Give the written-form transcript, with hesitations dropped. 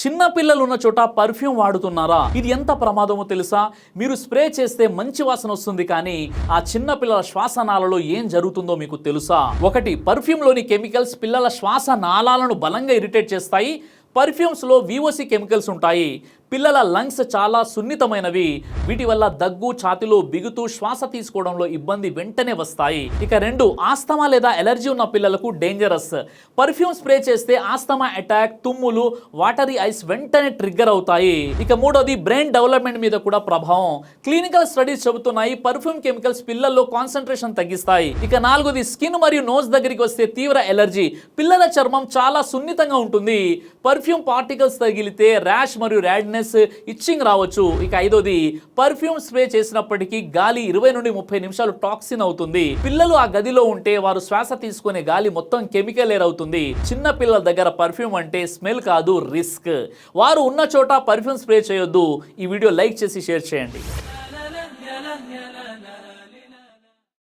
చిన్న పిల్లలు ఉన్న చోట పర్ఫ్యూమ్ వాడుతున్నారా? ఇది ఎంత ప్రమాదమో తెలుసా? మీరు స్ప్రే చేస్తే మంచి వాసన వస్తుంది, కానీ ఆ చిన్న పిల్లల శ్వాసనాళాలలో ఏం జరుగుతుందో మీకు తెలుసా? ఒకటి, పర్ఫ్యూమ్ లోని కెమికల్స్ పిల్లల శ్వాస నాళాలను బలంగా ఇరిటేట్ చేస్తాయి. పర్ఫ్యూమ్స్ లో VOC కెమికల్స్ ఉంటాయి. పిల్లల లంగ్స్ చాలా సున్నితమైనవి. వీటి వల్ల దగ్గు, ఛాతిలో బిగుతూ శ్వాస తీసుకోవడంలో ఇబ్బంది వెంటనే వస్తాయి. ఇక 2, ఆస్తమా లేదా ఎలర్జీ ఉన్న పిల్లలకు డేంజరస్. పర్ఫ్యూమ్ స్ప్రే చేస్తే ఆస్తమా అటాక్, తుమ్ములు, వాటరీ ఐస్ వెంటనే ట్రిగ్గర్ అవుతాయి. ఇక 3వది, బ్రెయిన్ డెవలప్మెంట్ మీద కూడా ప్రభావం. క్లినికల్ స్టడీస్ చెబుతున్నాయి పర్ఫ్యూమ్ కెమికల్స్ పిల్లల్లో కాన్సంట్రేషన్ తగ్గిస్తాయి. ఇక 4వది, స్కిన్ మరియు నోస్ దగ్గరికి వస్తే తీవ్ర ఎలర్జీ. పిల్లల చర్మం చాలా సున్నితంగా ఉంటుంది. పర్ఫ్యూమ్ పార్టికల్స్ తగిలితే ర్యాష్ మరియు రాడ్నెస్, ఇచ్చింగ్ రావచ్చు. ఇక 5వది, పర్ఫ్యూమ్ స్ప్రే చేసినప్పటికీ గాలి 20 నుండి 30 నిమిషాలు టాక్సిన్ అవుతుంది. పిల్లలు ఆ గదిలో ఉంటే వారు శ్వాస తీసుకునే గాలి మొత్తం కెమికల్ ఎయిర్ అవుతుంది. చిన్న పిల్లల దగ్గర పర్ఫ్యూమ్ అంటే స్మెల్ కాదు, రిస్క్. వారు ఉన్న చోట పర్ఫ్యూమ్ స్ప్రే చేయొద్దు. ఈ వీడియో లైక్ చేసి షేర్ చేయండి.